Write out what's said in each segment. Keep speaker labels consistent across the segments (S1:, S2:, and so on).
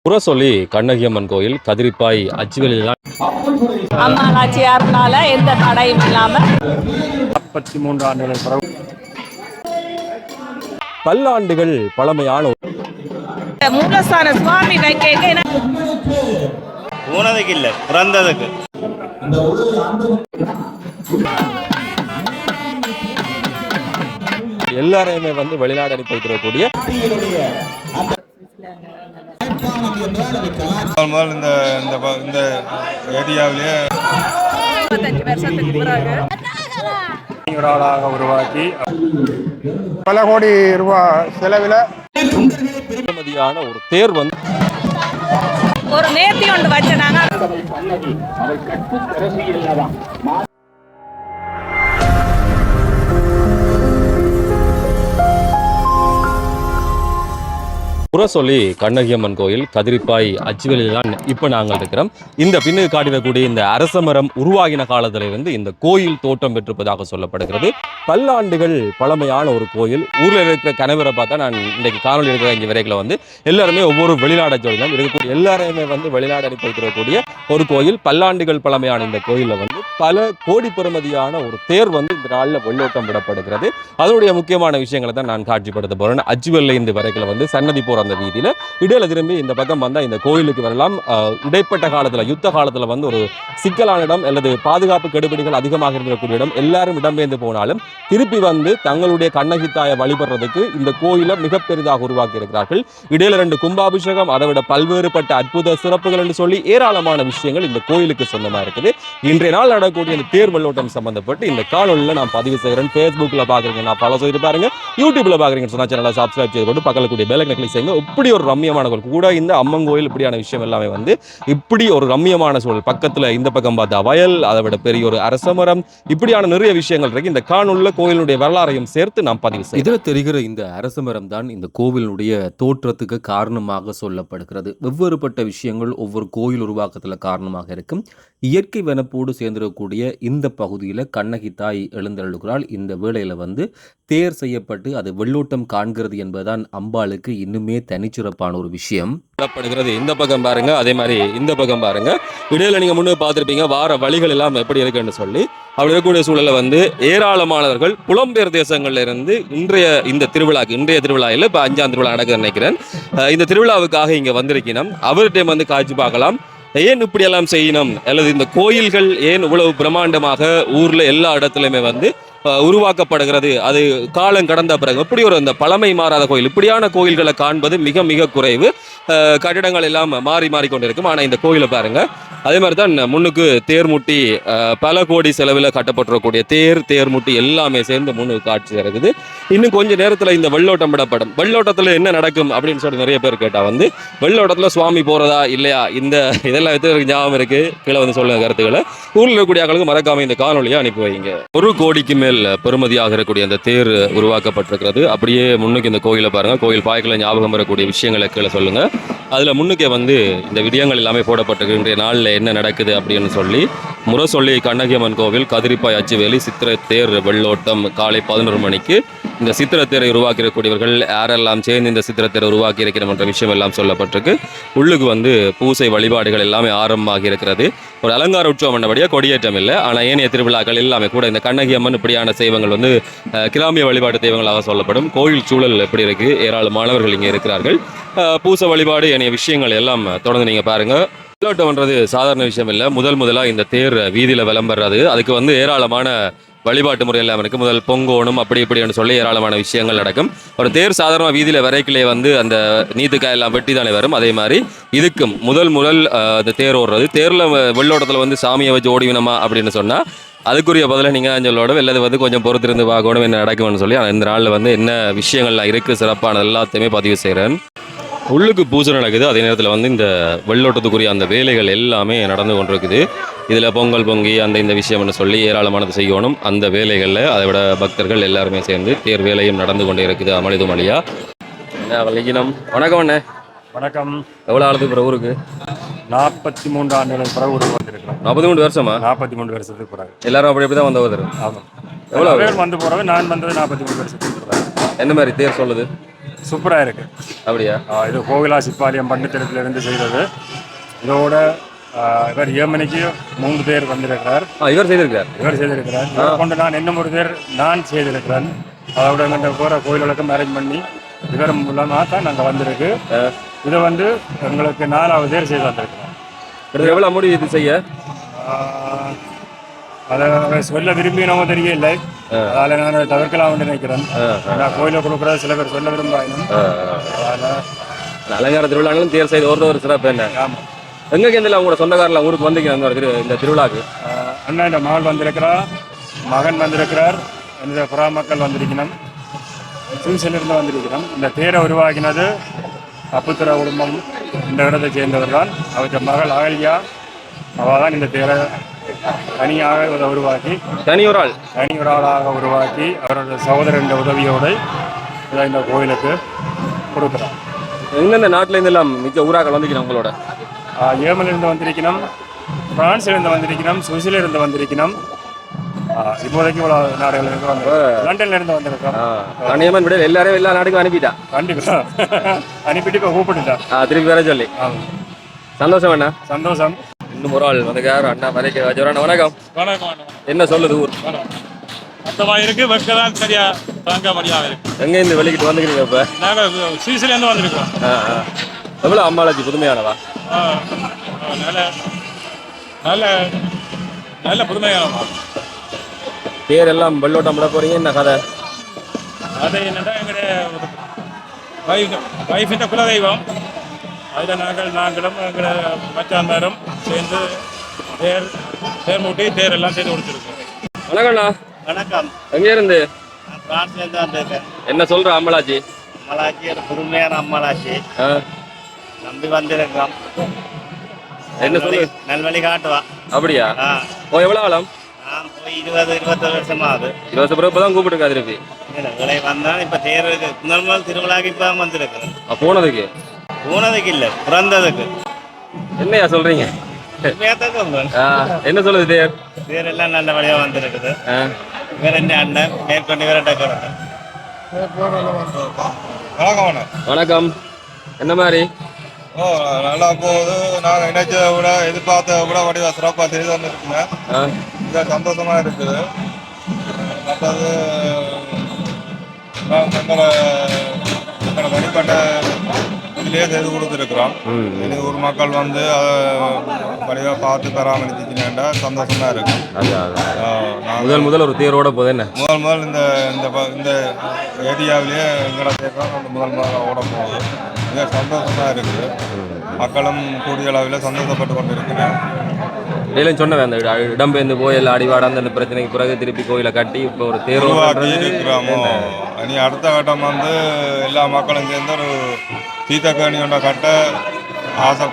S1: புறசொல்லி கண்ணகியம்மன் கோயில் கதிரிப்பாய் அச்சுவெளியில்
S2: அம்மா நாச்சியார்னால எந்த தடையும் இல்லாம
S3: 43 ஆண்டுகள் பிறகு
S1: பல்லாண்டுகள் பழமையான
S2: மூலஸ்தான சுவாமி வைக்க
S4: போனதுக்கு இல்லை பிறந்ததுக்கு
S1: எல்லாரையுமே வெளிநாடு அனுப்பி வைக்கக்கூடிய
S5: முதல் இந்த ஏரியாவிலேயே
S2: 25 வருஷத்துக்கு பிறகு
S3: ஒரு ஆளாக உருவாக்கி பல கோடி ரூபாய் செலவில்
S1: பெருமதியான ஒரு தேர்
S2: ஒரு நேர்த்தி ஒன்று வச்சனாங்க.
S1: புறசொல்லி கண்ணகியம்மன் கோயில் கதிரிப்பாய் அச்சுவெளியில் தான் இப்போ நாங்கள் இருக்கிறோம். இந்த பின்னுக்கு காட்டிடக்கூடிய இந்த அரசமரம் உருவாகின காலத்திலிருந்து இந்த கோயில் தோற்றம் பெற்றிருப்பதாக சொல்லப்படுகிறது. பல்லாண்டுகள் பழமையான ஒரு கோயில். ஊரில் இருக்கிற கணவரை பார்த்தா நான் இன்றைக்கு காணொலி இருக்கிற இங்கே வரைக்கும் எல்லாருமே ஒவ்வொரு வெளிநாட ஜோதிடம் இருக்கக்கூடிய எல்லாரையுமே வெளிநாடு அனுப்பி வைக்கக்கூடிய ஒரு கோயில். பல்லாண்டுகள் பழமையான இந்த கோயிலில் பல கோடி பெறுமதியான ஒரு தேர் இந்த நாளில் வெள்ளோட்டம் விடப்படுகிறது. அதனுடைய முக்கியமான விஷயங்களை தான் நான் காட்சிப்படுத்த போகிறேன். அச்சுவெல்லை இந்த வரைக்கும் சன்னதி போகிற அந்த வீதியில் இடையில திரும்பி இந்த பக்கம் வந்தால் இந்த கோயிலுக்கு வரலாம். இடைப்பட்ட காலத்தில் யுத்த காலத்தில் ஒரு சிக்கலான இடம் அல்லது பாதுகாப்பு கெடுபிடிகள் அதிகமாக இருக்கக்கூடிய இடம். எல்லாரும் இடம்பெயர்ந்து போனாலும் திருப்பி தங்களுடைய கண்ணகி தாயை வழிபடுறதுக்கு இந்த கோயிலை மிக பெரிதாக உருவாக்கி இருக்கிறார்கள். இடையில 2 கும்பாபிஷேகம், அதை விட பல்வேறுபட்ட அற்புத சிறப்புகள் என்று சொல்லி ஏராளமான விஷயங்கள் இந்த கோயிலுக்கு சொந்தமாக இருக்குது. இன்றைய நாள் நடக்கக்கூடிய இந்த தேர் வெள்ளோட்டம் சம்பந்தப்பட்டு இந்த காணொலியில் நான் பதிவு செய்கிறேன். ஃபேஸ்புக்கில் பார்க்குறீங்க, நான் ஃபாலோ செய்து பாருங்க. யூடியூப்ல பார்க்குறீங்கன்னு சொன்னால் சேனலை சப்ஸ்கிரைப் செய்து போட்டு பக்கத்தில் கூடிய பெல் ஐக்கனை கிளிக் செய்யுங்க. இப்படி ஒரு ரம்மியமான கோயில் கூட இந்த அம்மன் கோயில் இப்படியான விஷயம் எல்லாமே இப்படி ஒரு ரம்மியமான சூழல். பக்கத்தில் இந்த பக்கம் பார்த்தா வயல், அதை விட பெரிய ஒரு அரசமரம், இப்படியான நிறைய விஷயங்கள் இருக்கு. இந்த காணொலியில் கோயிலுடைய வரலாறையும் சேர்த்து நாம் பதிவு செய்ய இதில் தெரிகிற இந்த அரசமரம் தான் இந்த கோவிலுடைய தோற்றத்துக்கு காரணமாக சொல்லப்படுகிறது. வெவ்வேறுபட்ட விஷயங்கள் ஒவ்வொரு கோயில் உருவாக்கத்தில் காரணமாக இருக்கும். இயற்கை வனப்போடு சேர்ந்திருக்கக்கூடிய இந்த பகுதியில் கண்ணகி தாய் எழுந்தருளுகிறாள். இந்த வேளையில் தேர் செய்யப்பட்டு அது வெள்ளோட்டம் காண்கிறது என்பதுதான் அம்பாளுக்கு இன்னுமே தனிச்சிறப்பான ஒரு விஷயம். இந்த பக்கம் பாருங்க, அதே மாதிரி இந்த பக்கம் பாருங்க. இடையில நீங்க முன்னே பார்த்திருப்பீங்க வார வழிகள் எல்லாம் எப்படி இருக்குன்னு சொல்லி. அப்படி இருக்கக்கூடிய சூழல்ல ஏராளமானவர்கள் புலம்பெயர் தேசங்கள்ல இருந்து இந்த திருவிழாக்கு இன்றைய திருவிழா இல்லை, இப்போ 5ஆம் திருவிழா நடக்குதுன்னு நினைக்கிறேன். இந்த திருவிழாவுக்காக இங்க வந்திருக்கணும். அவர்கிட்ட காட்சி பார்க்கலாம். ஏன் இப்படி எல்லாம் செய்யணும் அல்லது இந்த கோயில்கள் ஏன் இவ்வளவு பிரம்மாண்டமாக ஊர்ல எல்லா இடத்துலையுமே உருவாக்கப்படுகிறது, அது காலம் கடந்த பிறகு எப்படி ஒரு அந்த பழமை மாறாத கோயில் இப்படியான கோயில்களை காண்பது மிக மிக குறைவு. கட்டிடங்கள் எல்லாம் மாறிக்கொண்டிருக்கும். ஆனால் இந்த கோயிலை பாருங்க, அதே மாதிரி தான் முன்னுக்கு தேர்முட்டி பல கோடி செலவில் கட்டப்பட்டிருக்கக்கூடிய தேர்முட்டி எல்லாமே சேர்ந்து முன்னுக்கு காட்சி இருக்குது. இன்னும் கொஞ்ச நேரத்தில் இந்த வெள்ளோட்டம் விடப்படும். வெள்ளோட்டத்தில் என்ன நடக்கும் அப்படின்னு சொல்லி நிறைய பேர் கேட்டா வெள்ளோட்டத்தில் சுவாமி போறதா இல்லையா, இதெல்லாம் எத்தனை ஞாபகம் இருக்கு கீழே சொல்லுங்க கருத்துக்களை. ஊரில் இருக்கக்கூடிய ஆட்களுக்கு மறக்காம இந்த காணொலியை அனுப்பி வைங்க. 1 கோடிக்கு மேல் பெருமதியாக இருக்கக்கூடிய அந்த தேர் உருவாக்கப்பட்டிருக்கிறது. அப்படியே முன்னுக்கு இந்த கோயிலை பாருங்க. கோயில் பாய்களை ஞாபகம் வரக்கூடிய விஷயங்களை கீழே சொல்லுங்க. அதில் முன்னுக்கே இந்த விடயங்கள் எல்லாமே போடப்பட்டிருக்கு. இன்றைய நாளில் என்ன நடக்குது அப்படின்னு சொல்லி முரசொல்லி கண்ணகியம்மன் கோவில் கதிரிப்பாய் அச்சுவேலி சித்திரை தேர் வெள்ளோட்டம் காலை 11 மணிக்கு இந்த சித்திரத்தேரை உருவாக்கியிருக்கக்கூடியவர்கள் யாரெல்லாம் சேர்ந்து இந்த சித்திரத்தேரை உருவாக்கி இருக்கிறோம் என்ற விஷயம் எல்லாம் சொல்லப்பட்டிருக்கு. உள்ளுக்கு பூசை வழிபாடுகள் எல்லாமே ஆரம்பமாகி இருக்கிறது. ஒரு அலங்கார உற்சவம் பண்ணபடியாக கொடியேற்றம் இல்லை. ஆனால் ஏனைய திருவிழாக்கள் எல்லாமே கூட இந்த கண்ணகியம்மன் இப்படியான தெய்வங்கள் கிராமிய வழிபாடு தெய்வங்களாக சொல்லப்படும். கோயில் சூழல் எப்படி இருக்கு, ஏராளமானவர்கள் இங்கே இருக்கிறார்கள். பூசை வழிபாடு ஏனைய விஷயங்கள் எல்லாம் தொடர்ந்து நீங்கள் பாருங்கள். வெள்ளோட்டம்ன்றது சாதாரண விஷயம் இல்லை. முதலாக இந்த தேர் வீதியில் விளம்புறது, அதுக்கு ஏராளமான வழிபாட்டு முறை எல்லாம் இருக்குது. முதல் பொங்கோணும் அப்படி இப்படின்னு சொல்லி ஏராளமான விஷயங்கள் நடக்கும். ஒரு தேர் சாதாரண வீதியில் வரைக்கிலே அந்த நீத்துக்காய் எல்லாம் வெட்டி தானே வரும். அதே மாதிரி இதுக்கும் முதல் அந்த தேர் ஓடுறது, தேரில் வெள்ளோட்டத்தில் சாமியை வச்சு ஓடிவினமா அப்படின்னு சொன்னால் அதுக்குரிய பதில நீங்கள் அஞ்சலோட வெள்ளது கொஞ்சம் பொறுத்திருந்து பார்க்கணும் என்ன நடக்கும்னு சொல்லி இந்த நாளில் என்ன விஷயங்கள்லாம் இருக்குது சிறப்பானது எல்லாத்தையுமே பதிவு செய்கிறேன். உள்ளுக்கு பூஜை நடக்குது. அதே நேரத்தில் இந்த வெள்ளோட்டத்துக்குரிய அந்த வேலைகள் எல்லாமே நடந்து கொண்டிருக்குது. இதில் பொங்கல் பொங்கி இந்த விஷயம்னு சொல்லி ஏராளமானது செய்யணும். அந்த வேலைகளில் அதை விட பக்தர்கள் எல்லாருமே சேர்ந்து தேர் வேலையும் நடந்து கொண்டே இருக்குது அமளிதுமளியா. வணக்கம் அண்ணே.
S3: வணக்கம்.
S1: எவ்வளோ ஆளுக்கு பிறகு ஊருக்கு?
S3: 43 ஆண்டுகள் பிறகு ஊருக்கு வந்திருக்கிறோம்.
S1: 43 வருஷமா?
S3: 43 வருஷத்துக்கு பிறகு
S1: எல்லாரும் அப்படி தான் வந்தவர்.
S3: ஆமாம், எவ்வளோ பேர் வந்து போகிறவங்க. நான் வந்தது 43 வருஷத்துக்கு பிறகு.
S1: என்ன மாதிரி தேர் சொல்லுது?
S3: சூப்பராக இருக்கு.
S1: அப்படியா?
S3: இது கோவிலா சிப்பாலியம் பண்டித்திரத்திலிருந்து செய்தது. இதோட இவர் ஏமனிக்கு 3 பேர் வந்திருக்கிறார்.
S1: இவர் செய்திருக்கார்.
S3: இவர் கொண்டு நான் இன்னும் ஒரு பேர் நான் செய்திருக்கிறேன். அதோட எங்கிட்ட போகிற கோயில்களுக்கும் அரேஞ்ச் பண்ணி இவர் மூலமாக தான் நாங்கள் வந்திருக்கு. இதை வந்து எங்களுக்கு 4வது பேர் செய்து வந்திருக்கிறோம்.
S1: எவ்வளோ முடிவு இது செய்ய?
S3: அதை சொல்ல விரும்பினவங்க தெரியல. அதில் நான் தவிர்க்கலாம்னு நினைக்கிறேன். நான் கோயிலை கொடுக்குறத சில பேர் சொல்ல விரும்பாயினும்
S1: அலங்கார திருவிழாங்களும் தேர் செய்து ஒரு சிறப்பு என்ன?
S3: ஆமாம்.
S1: எங்கேருந்து உங்களோட சொந்தக்காரில் ஊருக்கு வந்திருக்கீங்க இந்த திருவிழாக்கு?
S3: அண்ணா இந்த மகள் வந்திருக்கிறார், மகன் வந்திருக்கிறார், இந்த புறா மக்கள் வந்திருக்கணும், சுவிசிலிருந்து வந்திருக்கிறோம். இந்த தேரை உருவாக்கினது அப்புத்திர குடும்பம் இந்த இடத்தை சேர்ந்தவர் தான். அவற்றை மகள் அகல்யா அவள் தான் இந்த தேரை தனியாக உருவாக்கி தனி ஒரு ஆளாக உருவாக்கி அவரோட சகோதரன் உதவியோடு இதை இந்த கோயிலுக்கு கொடுக்குறார்.
S1: எந்தெந்த நாட்டிலேருந்து எல்லாம் மிச்ச ஊராக்கள் வந்திருக்கணும் உங்களோட?
S3: ஏமனிலிருந்து வந்திருக்கணும், பிரான்சிலிருந்து வந்திருக்கணும், சுவிசிலிருந்து வந்திருக்கணும். இப்போதைக்கு இவ்வளோ நாடுகள் இருக்கிறோம். லண்டன்ல இருந்து வந்திருக்கோம்.
S1: கண்ணியம்மன் விட எல்லாரும் எல்லா நாட்டுக்கும் அனுப்பிட்டா.
S3: கண்டிப்பா அனுப்பிட்டு இப்போ கூப்பிட்டுட்டா
S1: திருப்பி வர சொல்லி. சந்தோஷம் அண்ணா.
S3: சந்தோஷம்.
S1: இன்னும் ஒரு ஆள் வந்துக்கார் அண்ணா வரைக்கும் வணக்கம்.
S4: வணக்கம்.
S1: என்ன சொல்லுது ஊர்?
S4: மொத்தமாக இருக்கு, வெக்கதான் சரியா தாங்க முடியாம இருக்கு.
S1: எங்கேருந்து வெளிக்கிட்டு வந்துக்கிறீங்க இப்போ?
S4: நாங்கள் சுவிஸ்லேருந்து வந்திருக்கோம்.
S1: எவ்வளோ அம்மாளாச்சி புதுமையானவா?
S4: நல்ல நல்ல நல்ல புதுமையானவா.
S1: பேர் எல்லாம் வெள்ளோட்டம் விட போறீங்க, என்ன கதை?
S4: அது என்னன்னா எங்களுடைய வைஃபின் குலதெய்வம். அதில் நாங்களும் எங்களை மச்சாந்தாரும் சேர்ந்து தேர் மூட்டி தேர் எல்லாம் செய்து கொடுத்துருக்கோம்.
S1: வணக்கம்ண்ணா.
S6: வணக்கம்.
S1: எங்கே இருந்து?
S6: நான் பிரான்ஸ்லேருந்து வந்திருக்கேன்.
S1: என்ன சொல்ற அம்மளாச்சி?
S6: அம்மளாச்சி ஒரு புதுமையான அம்மளாச்சி நம்பி வந்திருக்கோம்.
S1: என்ன சொல்லு?
S6: நல்வழி காட்டுவா.
S1: அப்படியா? எவ்வளோ ஆழம்?
S6: நான் போய் 20-21 வருஷம் ஆகுது.
S1: 20 பிறகு இப்போதான் கூப்பிட்டுருக்கா திருப்பி?
S6: விலை வந்தாலும் இப்போ தேர்வுக்கு முதல் திருவிழாக்கு இப்போ வந்திருக்கிறேன்.
S1: போனதுக்கு
S6: இல்லை, பிறந்ததுக்கு.
S1: என்னையா சொல்றீங்க? என்ன சொல்லுது தேர்?
S6: தேர் எல்லாம் நல்ல வழியாக வந்திருக்குது. இவர் என்ன அண்ணன் மேற்கொண்டு இவர டெக்கரேட்டர்.
S1: வணக்கம். என்ன மாதிரி?
S5: நல்லா போகுது. நாங்கள் நினைச்சதை விட எதிர்பார்த்ததை விட வடிவா சிறப்பாக செய்து வந்துருக்குங்க. மிக சந்தோஷமா இருக்குது. மற்றது எங்களோட தனிப்பட்ட இதிலேயே செய்து கொடுத்துருக்குறோம். இனி ஊர் மக்கள் வந்து அதை வடிவாக பார்த்து பராமரிச்சுக்கினா சந்தோஷமா இருக்கு.
S1: முதல் ஒரு தேரோட போகுது. என்ன
S5: முதல் இந்த ஏரியாவிலேயே எங்களோட தேர் தான் முதல் ஓட போகுது. மிக சந்தோஷமா இருக்குது. மக்களும் கூடிய அளவில் சந்தோஷப்பட்டு கொண்டு இருக்கிறேன்.
S1: சொன்னேன் அந்த இடம்பெயர்ந்து போய் எல்லாம் அடிவாட அந்த பிரச்சனைக்கு பிறகு திருப்பி கோயிலை கட்டி இப்போ ஒரு தேர்
S5: உருவாக்கி இருக்கிறோமோ. இனி அடுத்த கட்டம் வந்து எல்லா மக்களும் சேர்ந்து ஒரு தீர்த்தக்கேணி ஒன்றை கட்ட ஆசை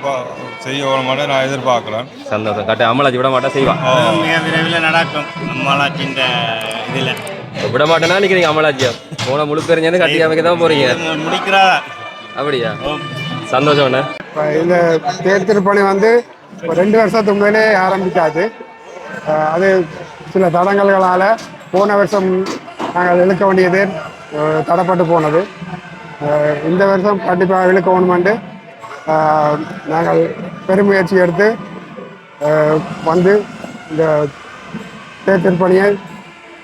S5: செய்ய நான் எதிர்பார்க்கிறேன்.
S1: சந்தோஷம். கட்ட அம்மளாச்சி விட மாட்டேன் செய்வான்.
S6: மிக விரைவில் நடக்கும் அம்மளாச்சின்ற இதில்.
S1: விட மாட்டேன்னா நினைக்கிறீங்க அம்மளாச்சியா? போன முழு பேருங்க கட்டி அமைக்க தான் போறீங்க.
S6: முடிக்கிறா.
S1: அப்படியா? சந்தோஷம்.
S7: இந்த தேர் திருப்பணி வந்து 2 வருஷத்துக்கு மேலே ஆரம்பிக்காது. அது சில தடங்கல்களால் போன வருஷம் நாங்கள் இழுக்க வேண்டிய தேர் தடைப்பட்டு போனது. இந்த வருஷம் கண்டிப்பாக இழுக்க வேணுமென்று நாங்கள் பெருமுயற்சி எடுத்து வந்து இந்த தேர் திருப்பணியை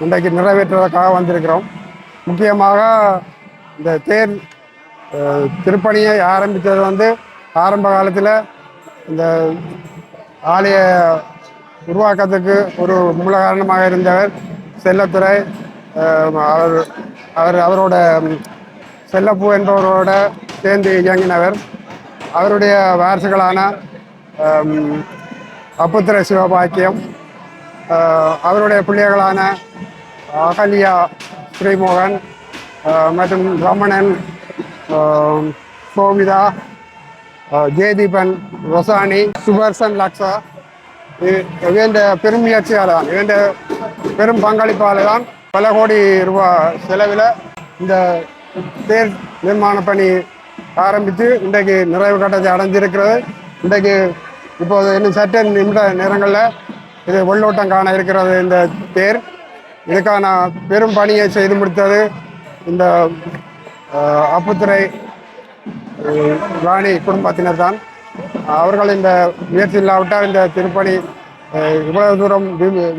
S7: இன்றைக்கு நிறைவேற்றுவதற்காக வந்திருக்கிறோம். முக்கியமாக இந்த தேர் திருப்பணியை ஆரம்பித்தது வந்து ஆரம்ப காலத்தில் இந்த ஆலய உருவாக்கத்துக்கு ஒரு மூல காரணமாக இருந்தவர் செல்லத்துறை. அவரோட செல்லப்பூ என்பவரோட சேர்ந்து இயங்கினவர். அவருடைய வாரிசுகளான அப்புத்திர சிவபாக்கியம், அவருடைய பிள்ளைகளான அகல்யா ஸ்ரீமோகன் மற்றும் ரமணன், சோமிதா, ஜெயதீபன், ரொசானி, சுபர்சன் லக்ஷா இவன் பெருமுயற்சியால் தான், இவன் பெரும் பங்களிப்பால் தான் பல கோடி ரூபாய் செலவில் இந்த தேர் நிர்மாண பணி ஆரம்பித்து இன்றைக்கு நிறைவு கட்டத்தை அடைஞ்சிருக்கிறது. இன்றைக்கு இப்போது இன்னும் சற்ற நிமிட நேரங்களில் இது வெள்ளோட்டம் காண இருக்கிறது. இந்த தேர் இதுக்கான பெரும் பணியை செய்து முடித்தது இந்த அப்புத்துறை ராணி குடும்பத்தினர் தான். அவர்கள் இந்த முயற்சி இல்லாவிட்டால் இந்த திருப்பணி இவ்வளவு தூரம்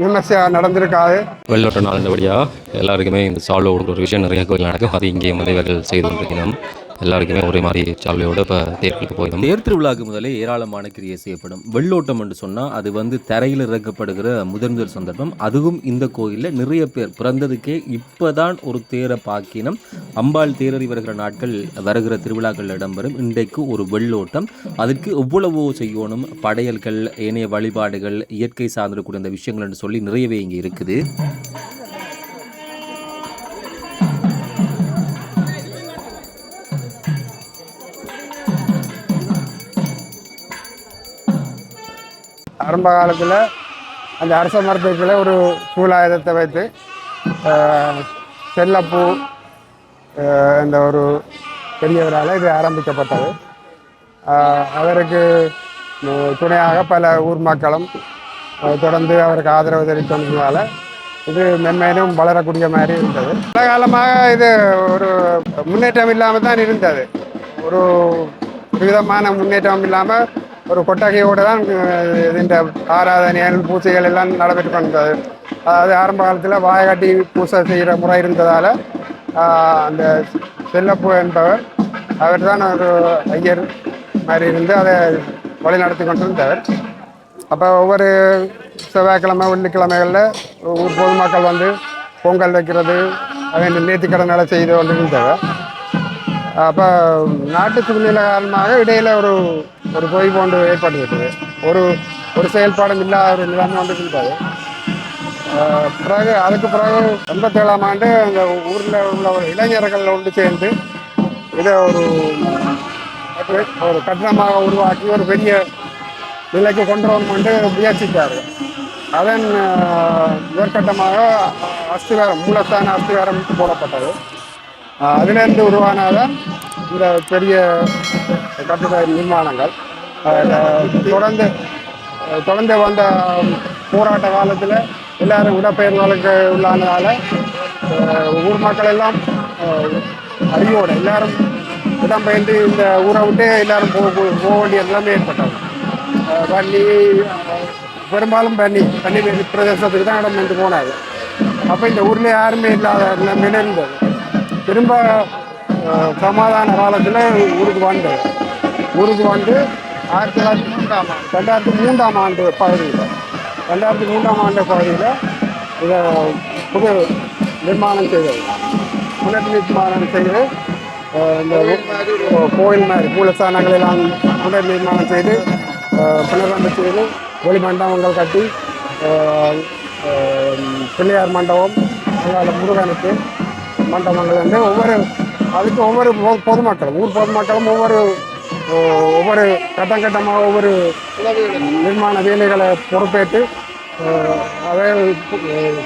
S7: விமர்சையாக நடந்திருக்காது.
S1: வெள்ளோட்ட நாளின்படியாக எல்லாருக்குமே இந்த சால்வை கொடுக்குற ஒரு விஷயம் நிறைய கோயில் நடக்கும். அது இங்கேயும் வந்து இவர்கள் செய்து கொண்டிருக்கணும். எல்லாருக்குமே ஒரே மாதிரி சால்வையோட இப்போ தேர்களுக்கு போயிடும். தேர் திருவிழாவுக்கு முதலே ஏராளமான கிரியை செய்யப்படும். வெள்ளோட்டம் என்று சொன்னால் அது வந்து தரையில் இறக்கப்படுகிற முதல் சந்தர்ப்பம். அதுவும் இந்த கோயிலில் நிறைய பேர் பிறந்ததுக்கே இப்போ தான் ஒரு தேரை பாக்கினம். அம்பாள் தேரறி வருகிற நாட்கள் வருகிற திருவிழாக்கள் இடம்பெறும். இன்றைக்கு ஒரு வெள்ளோட்டம், அதுக்கு எவ்வளவோ செய்யணும், படையல்கள், ஏனைய வழிபாடுகள், இயற்கை சார்ந்திருக்கூடிய அந்த விஷயங்கள் என்று சொல்லி நிறையவே இங்கே இருக்குது.
S7: ஆரம்ப காலத்தில் அந்த அரச மரத்துக்குள்ளே ஒரு சூலாயுதத்தை வைத்து செல்லப்பூ என்ற ஒரு பெரியவரால் இது ஆரம்பிக்கப்பட்டது. அவருக்கு துணையாக பல ஊர் மக்களும் தொடர்ந்து அவருக்கு ஆதரவு தெரிவித்ததுனால இது மென்மேலும் வளரக்கூடிய மாதிரி இருந்தது. பல காலமாக இது ஒரு முன்னேற்றம் இல்லாமல் தான் இருந்தது. ஒரு விதமான முன்னேற்றம் இல்லாமல் ஒரு கொட்டகையோடு தான் இந்த ஆராதனைகள், பூஜைகள் எல்லாம் நடைபெற்று கொண்டது. அதாவது ஆரம்ப காலத்தில் வாயகாட்டி பூஜை செய்கிற முறை இருந்ததால் அந்த செல்லப்பூ என்பவர் அவர் தான் ஒரு ஐயர் மாதிரி இருந்து அதை வழி நடத்தி கொண்டிருந்தவர். அப்போ ஒவ்வொரு செவ்வாய்க்கிழமை, வெள்ளிக்கிழமைகளில் ஊர் பொதுமக்கள் வந்து பொங்கல் வைக்கிறது, அதை நேர்த்திக்கடனை செய்து கொண்டிருந்தவர். அப்போ நாட்டு சூழ்நிலை காரணமாக இடையில் ஒரு பொய் போன்று ஏற்பட்டுவிட்டது. ஒரு செயல்பாடும் இல்லாத ஒரு நிலைமை வந்துருந்தது. அதுக்கு பிறகு 87ஆம் ஆண்டு அந்த ஊரில் உள்ள இளைஞர்கள் ஒன்று சேர்ந்து இதை ஒரு கட்டணமாக உருவாக்கி ஒரு பெரிய நிலைக்கு கொண்டு வரணும்னு முயற்சித்தார். அதன் முதற்கட்டமாக அஸ்திவாரம், மூலஸ்தான அஸ்திவாரம் போடப்பட்டது. அதிலிருந்து உருவானதான் இந்த பெரிய கட்டிட நிர்மாணங்கள். தொடர்ந்து வந்த போராட்ட காலத்தில் எல்லாரும் இடப்பெயர்வுகளுக்கு உள்ளானதால் ஊர் மக்கள் எல்லாம் அறிவோடு எல்லாரும் இடம்பெயர்ந்து இந்த ஊரை விட்டு எல்லாரும் போக வேண்டிய நிலைமை ஏற்பட்டது. பெரும்பாலும் பன்னி பிரதேசத்துக்கு தான் இடம் என்று போனாது. அப்போ இந்த ஊரில் யாருமே இல்லாத நிலைமையில இருந்தது. திரும்ப சமாதான காலத்தில் ஊருக்கு வந்து 2003ஆம் ஆண்டு பகுதியில் இதை புது நிர்மாணம் செய்தது. புனர் நிர்மாணம் செய்து இந்த கோயில் மாதிரி மூலஸ்தானங்கள் எல்லாம் புனர் நிர்மாணம் செய்து புனரமைப்பு செய்து ஒளி மண்டபங்கள் கட்டி பிள்ளையார் மண்டபம், முருகனுக்கு மண்டபங்கள் வந்து ஒவ்வொரு பொதுமக்களும் ஊர் பொதுமக்களும் ஒவ்வொரு கட்டமாக ஒவ்வொரு நிர்மாண வேலைகளை பொறுப்பேற்று அதை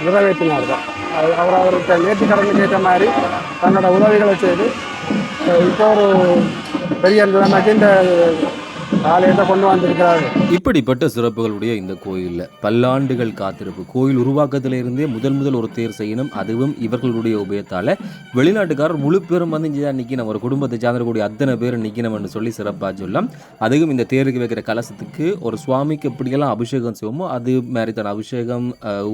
S7: நிறைவேற்றினார்கள். அவருக்கு நேர்த்திக்கடனுக்கு ஏற்ற மாதிரி தங்களோட உதவிகளை செய்து இப்போ ஒரு பெரிய நிலைமைக்கு இந்த ஆலயத்தை கொண்டு வந்திருக்கிறார்கள்.
S1: இப்படிப்பட்ட சிறப்புகளுடைய இந்த கோயிலில் பல்லாண்டுகள் காத்திருப்பு. கோயில் உருவாக்கத்திலிருந்தே முதல் ஒரு தேர் செய்யணும். அதுவும் இவர்களுடைய உபயத்தால் வெளிநாட்டுக்காரர் முழு பேரும் வந்து இங்கே தான் நிற்கணும். ஒரு குடும்பத்தை சார்ந்தக்கூடிய அத்தனை பேர் நிற்கணும்னு சொல்லி சிறப்பாக சொல்லலாம். அதுவும் இந்த தேருக்கு வைக்கிற கலசத்துக்கு ஒரு சுவாமிக்கு எப்படியெல்லாம் அபிஷேகம் செய்வோமோ அது மாதிரி தான் அபிஷேகம்,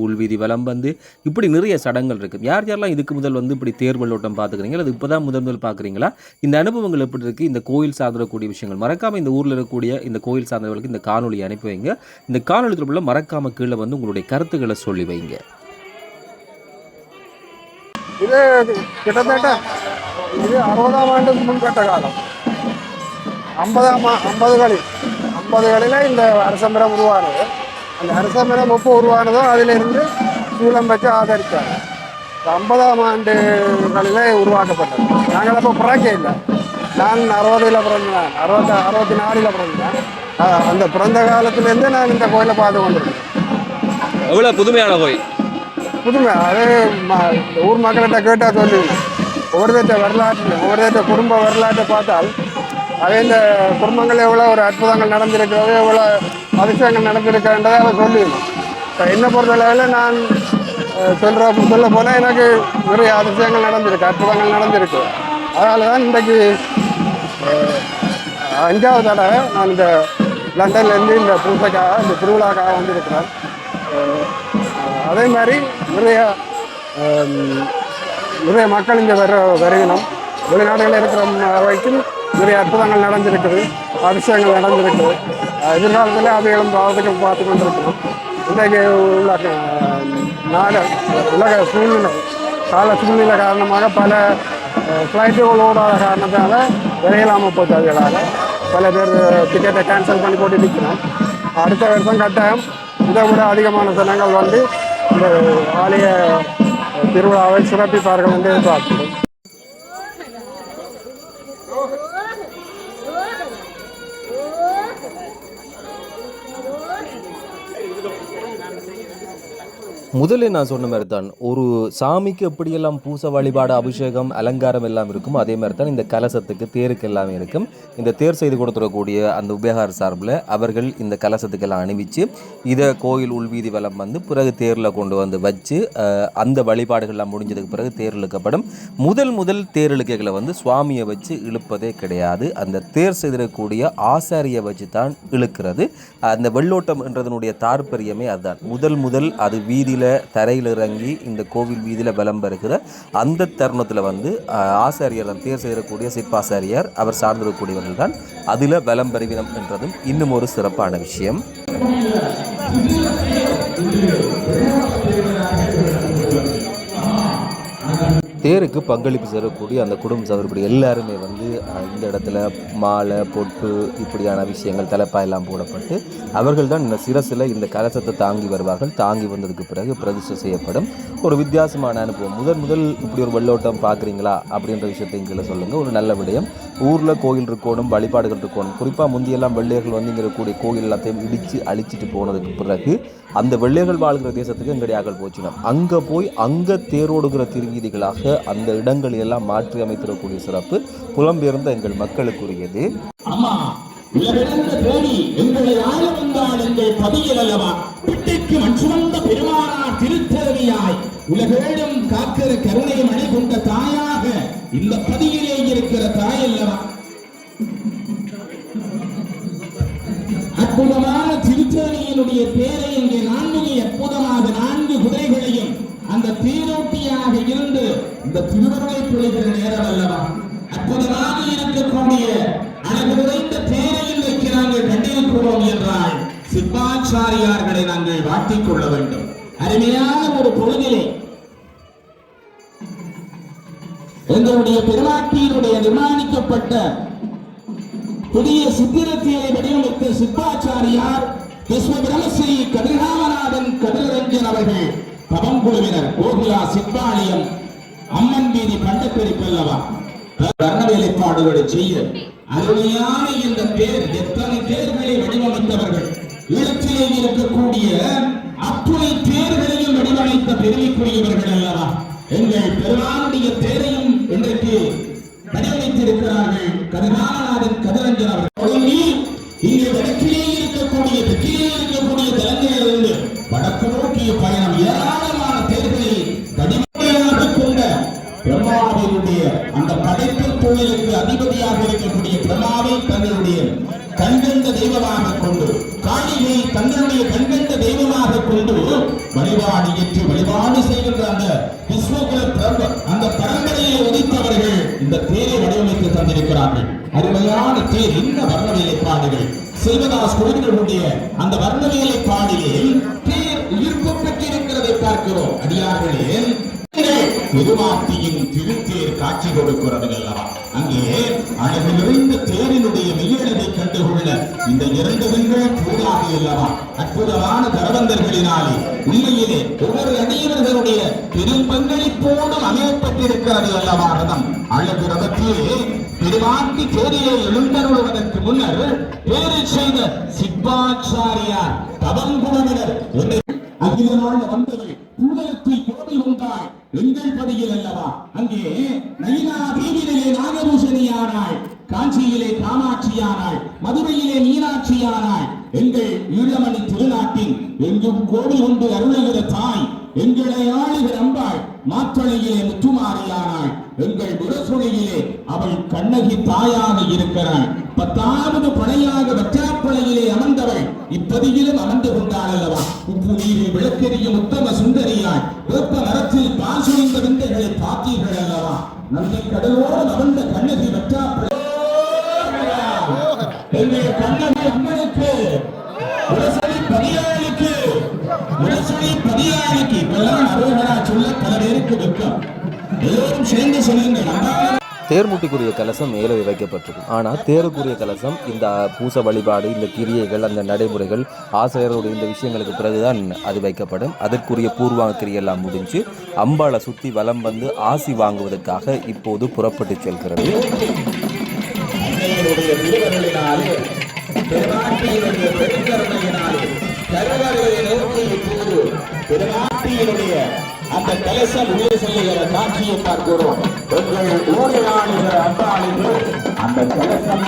S1: உள்வீதி வலம் வந்து இப்படி நிறைய சடங்குகள் இருக்குது. யாரெல்லாம் இதுக்கு முதல் வந்து இப்படி தேர் வெள்ளோட்டம் பார்த்துக்கிறீங்களா, அது இப்போ தான் முதல் பார்க்குறீங்களா? இந்த அனுபவங்கள் எப்படி இருக்குது? இந்த கோயில் சார்ந்தக்கூடிய விஷயங்கள் மறக்காமல் இந்த ஊரில் இருக்கக்கூடிய இந்த கோயில் சார்ந்தவர்களுக்கு இந்த காணொலி அனுப்பி வைங்க. இந்த காணொலி தொடர்புல மறக்காம கீழே வந்து உங்களுடைய கருத்துக்களை சொல்லி வைங்க.
S7: இது கிட்டத்தட்ட 60ஆம் ஆண்டு முன்பட்ட காலம். 50களில் இந்த அரசமரம் உருவானது. அந்த அரசமரம் எப்போ உருவானதோ அதிலிருந்து சூலம் வச்சு ஆதரித்தார். 50ஆம் ஆண்டுகளில் உருவாக்கப்பட்டது. நாங்கள் அப்போ பிறக்க இல்லை. நான் 60ல் பிறந்தேன், 64ல் பிறந்தேன். அந்த பிறந்த காலத்திலேருந்து நான் இந்த கோயிலை பார்த்து கொண்டிருக்கேன்.
S1: எவ்வளோ புதுமையான கோயில்,
S7: புதுமை. அது ஊர் மக்கள்கிட்ட கேட்டால் சொல்லுவேன். ஒவ்வொருத்த குடும்ப வரலாற்றை பார்த்தால் அது இந்த குடும்பங்கள் எவ்வளோ ஒரு அற்புதங்கள் நடந்திருக்கிறது, எவ்வளோ அதிசயங்கள் நடந்திருக்கிறன்றதை அதை சொல்லுவேன். இப்போ என்னை பொறுத்தளவில் நான் சொல்ல போனால் எனக்கு நிறைய அதிசயங்கள் நடந்திருக்கு, அற்புதங்கள் நடந்திருக்கு. அதனால தான் இன்றைக்கு 5வது தடவை நான் இந்த லண்டன்லேருந்து இந்த பூசைக்காக இந்த திருவிழாக்காக வந்திருக்கிறேன். அதே மாதிரி நிறைய மக்கள் இங்கே வருகணும். வெளிநாடுகளில் இருக்கிற வரைக்கும் நிறைய அற்புதங்கள் நடந்திருக்குது, அதிசயங்கள் நடந்திருக்குது. எதிர்காலத்தில் அவைகளும் பார்த்து கொண்டிருக்கிறோம். இன்றைக்கு உள்ள உலக சூழ்நிலை கால சூழ்நிலை காரணமாக பல ஃப்ளைட்டுகள் ஓடாத காரணத்தினால விரையிலாமல் போச்சு. அதுகளால் பல பேர் டிக்கெட்டை கேன்சல் பண்ணி போட்டு நிற்கிறோம். அடுத்த வருஷம் கட்டாயம் இதை விட அதிகமான ஜனங்கள் வந்து இந்த ஆலய திருவிழாவை சிறப்பிப்பார்கள் என்று எதிர்பார்க்கிறோம்.
S1: முதல்ல நான் சொன்ன மாதிரி தான் ஒரு சாமிக்கு எப்படியெல்லாம் பூசை வழிபாடு அபிஷேகம் அலங்காரம் எல்லாம் இருக்கும், அதே மாதிரி தான் இந்த கலசத்துக்கு தேருக்கு எல்லாமே இருக்கும். இந்த தேர் செய்து கொடுத்துடக்கூடிய அந்த உபயோகார சார்பில் அவர்கள் இந்த கலசத்துக்கெல்லாம் அணிவிச்சு இதை கோயில் உள்வீதி வலம் வந்து பிறகு தேரில் கொண்டு வந்து வச்சு அந்த வழிபாடுகள்லாம் முடிஞ்சதுக்கு பிறகு தேர் இழுக்கப்படும். முதல் தேர் இழுக்கைகளை வந்து சுவாமியை வச்சு இழுப்பதே கிடையாது, அந்த தேர் செய்திடக்கூடிய ஆசாரியை வச்சு தான் இழுக்கிறது. அந்த வெள்ளோட்டம் என்றதனுடைய தாற்பயமே அதுதான். முதல் அது வீதியில் தரையில் இறங்கி இந்த கோவில் வீதியில் பலம் பெறுகிற அந்த தருணத்தில் வந்து ஆசாரியார் தான் தேர் செய்யக்கூடிய சிற்பாசாரியார் அவர் சார்ந்திருக்கக்கூடியவர்கள் தான் அதில் பலம் பெறுவினம் என்றதும் இன்னும் ஒரு சிறப்பான விஷயம். தேருக்கு பங்களிப்பு செய்யக்கூடிய அந்த குடும்பம் சவர்க்கூடிய எல்லாருமே வந்து இந்த இடத்துல மாலை பொட்டு இப்படியான விஷயங்கள் தலைப்பாயெல்லாம் போடப்பட்டு அவர்கள் தான் இந்த சிரசில் இந்த கலசத்தை தாங்கி வருவார்கள். தாங்கி வந்ததுக்கு பிறகு பிரதிஷ்டை செய்யப்படும். ஒரு வித்தியாசமான அனுபவம். முதல் இப்படி ஒரு வெள்ளோட்டம் பார்க்குறீங்களா அப்படின்ற விஷயத்தை இங்கே சொல்லுங்கள். ஒரு நல்ல விடயம். ஊரில் கோயில் இருக்கணும், வழிபாடுகள் இருக்கணும். குறிப்பாக முந்தியெல்லாம் வெள்ளையர்கள் வந்து இங்கே இருக்கக்கூடிய கோயில் எல்லாத்தையும் இடித்து அழிச்சிட்டு போனதுக்கு பிறகு அந்த வெள்ளையர்கள் வாழ்கிற தேசத்துக்கு எங்கடியாக்கள் போச்சுனோம். அங்கே போய் அங்கே தேரோடுகிற திருவீதிகளாக அந்த இடங்களை எல்லாம் மாற்றி அமைத்திடக்கூடிய சிறப்பு புலம்பெயர்ந்த எங்கள் மக்களுக்குரியது.
S8: உலகேடும் காக்கிற கருணையை மணி கொண்ட தாயாக இந்த பதியிலே இருக்கிற தாய் அல்லவா. அற்புதமான திருச்சேரியினுடைய பேரை இங்கே 4 அற்புதமாக 4 குதிரைகளையும் அந்த தேரோட்டியாக இருந்து இந்த திருவருளை பொழிகிற நேரம் அல்லவா. அற்புதமாக இருக்கக்கூடிய அழகு நிறைந்த தேரையும் வைக்க நாங்கள் கண்டிருக்கிறோம் என்றால் சிற்பாச்சாரியார்களை நாங்கள் வாழ்த்திக் கொள்ள வேண்டும். அருமையான ஒரு பொழுதிலே எங்களுடைய பெருமாட்டியினுடைய நிர்மாணிக்கப்பட்ட புதிய சித்திரத்தியை வடிவமைத்த சிற்பாச்சாரியார் விஸ்வபிரமஸ்ரீ கதிர்காமநாதன் கதிரரஞ்சன் அவர்கள் பவங்குழுவினர் கோகுலா சிற்பாலயம் அம்மன் வீதி பண்டப்பெருப்பல்லவா வர்ணவேலைப்பாடுகளை செய்ய அருமையான இந்த பேர் எத்தனை பேர்களை வடிவமைத்தவர்கள். ஈழத்திலே இருக்கக்கூடிய அத்துணை தேர்களையும் வடிவமைத்த பெருமைக்குரியவர்கள் அல்லவா. எங்கள் பெருமானுடைய தேரையும் இன்றைக்கு வடிவமைத்திருக்கிறார்கள் கதிர்காமநாதன் கதிரஞ்சன் அவர்கள். இங்கே வடக்கிலே இருக்கக்கூடிய தெற்கிலே இருக்கக்கூடிய தலங்களிலிருந்து வடக்கு நோக்கிய பயணம் ஏராளமான தேர்களை வடிவமையாக கொண்ட பிரம்மாவினுடைய அந்த படைப்பு தொழிலுக்கு அதிபதியாக இருக்கக்கூடிய பிரம்மாவை தங்களுடைய கண்கண்ட தெய்வமாக கொண்டு காளியை தங்களுடைய கண்கண்ட தெய்வமாக கொண்டு வழிபாடு ஏற்று வழிபாடு செய்கின்ற அந்த விஸ்வகுல அந்த பரம்பரையை உதித்தவர்கள் இந்த தேரை வடிவமைத்து தந்திருக்கிறார்கள். அருமையான தேர். இந்த வர்ண வேலைப்பாடுகள் செல்வதாஸ் குழுவினருடைய அந்த வர்ண வேலைப்பாடிலே தேர் ஈர்ப்பு பெற்றிருக்கிறதை பார்க்கிறோம். அடியார்களே, பெருமாட்டியின் திருத்தேர் காட்சி கொடுக்கிறது அல்லவா. அங்கே அழகு நிறைந்த தேரினுடைய மெய்யழகை கண்டுகொள்ள இந்த 2 பெண்கள் பூஜாதி அல்லவா. அற்புதமான தரவந்தர்களினாலே உண்மையிலே ஒவ்வொரு அடியவர்களுடைய பெரும் பங்களிப்போடும் அமையப்பட்டிருக்கிறது அல்லவா. ரதம் அழகு ரதத்திலே பெருமாட்டி தேரிலே எழுந்தருளுவதற்கு முன்னர் பேரை செய்த சிற்பாச்சாரியார் தவங்குழுவினர் அகிலனாக வந்தவள் பூதலத்தில் கோவில் உண்டாள் எங்கள் பதியில் அல்லவா. அங்கே நயினா தீவிலே நாகபூஷணியானாள், காஞ்சியிலே காமாட்சியானாள், மதுரையிலே மீனாட்சியானாள். எங்கள் ஈழமணி திருநாட்டின் எங்கும் கோவில் உண்டு அருளுகிற தாய் எங்களை ஆளுகிற அம்பாள் மாற்றளையிலே முத்துமாரியானாள். எங்கள் முரசொலியிலே அவள் கண்ணகி தாயாக இருக்கிறாள். 10வது படையாக வற்றாப்பளையிலே அமர்ந்தவள் இப்பதியிலும் அமர்ந்து கொண்டாள் அல்லவா. உப்பு நீரில் விளக்கெறியும் உத்தம சுந்தரியாள். வேப்ப மரத்தில் பால் சுழிந்த விந்தைகளை பார்த்தீர்கள் அல்லவா. நந்தி கடலோடு அமர்ந்த கண்ணகி வற்றாப்பளை எங்கள் கண்ணகி அம்மனுக்கு முரசொலி பதியாளிக்கு இப்பெல்லாம் அருகரா சொல்ல பல பேருக்கு வெக்கம். எல்லோரும் சேர்ந்து சொல்லுங்கள்.
S1: தேர்முட்டிக்குரிய கலசம் மேலே வைக்கப்பட்டிருக்கும். ஆனால் தேருக்குரிய கலசம் இந்த பூச வழிபாடு, இந்த கிரியைகள், அந்த நடைமுறைகள், ஆசிரியருடைய இந்த விஷயங்களுக்கு பிறகுதான் அது வைக்கப்படும். அதற்குரிய பூர்வாங்க கிரியெல்லாம் முடிஞ்சு அம்பாளை சுற்றி வலம் வந்து ஆசி வாங்குவதற்காக இப்போது புறப்பட்டு செல்கிறது.
S8: அந்த கலசம் உள்ளே செல்லுகிற காட்சியை பார்க்கிறோம். எங்கள் ஊரில் ஆளுகிற அம்பாளுக்கு அந்த கலசம்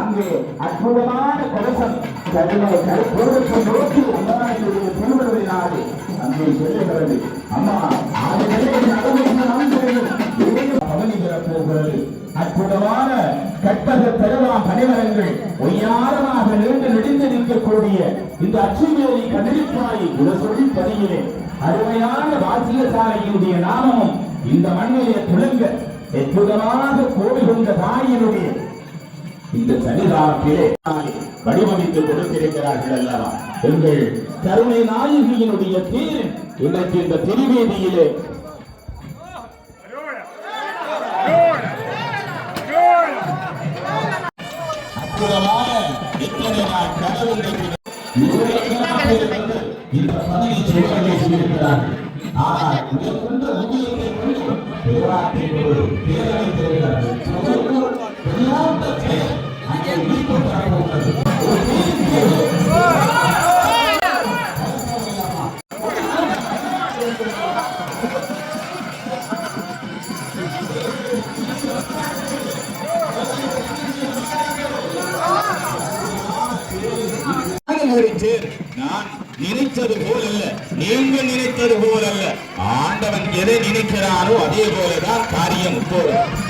S8: அங்கே அற்புதமான கலசம் நோக்கி திருவிழாடு அங்கே செல்லுகிறது. அம்மா போகிறது. அற்புதமான கற்பக பெருவா பனிமரங்கள் ஒய்யாரமாக நீண்டு நெடுந்து நிற்கக்கூடிய இந்த அச்சுவேலி கதிரிப்பாய் உலசொலி பதியிலே அருமையான வாசியசாலையினுடைய நாமமும் இந்த மண்ணிலே துளங்க அற்புதமாக கோடி கொண்ட தாயினுடைய இந்த சன்னிதானத்திலே வடிவமைத்து கொடுத்திருக்கிறார்கள் அல்லவா. எங்கள் கருணை நாயகியினுடைய தேர் இன்றைக்கு இந்த திருவேதியிலே அற்புதமான இத்தனை நாள் கடவுள் இந்த பதவி செயல்களை செய்திருக்கிறார்கள். ஆனால் இதற்குள்ள ஊதியத்தை கொண்டு பேராட்டை பேரவை செய்கிறார்கள். அங்கே நீக்கப்பட்டது நான் நினைத்தது போல் அல்ல, நீங்கள் நினைத்தது போல் அல்ல. ஆண்டவன் எதை நினைக்கிறானோ அதே போலதான் காரியம்.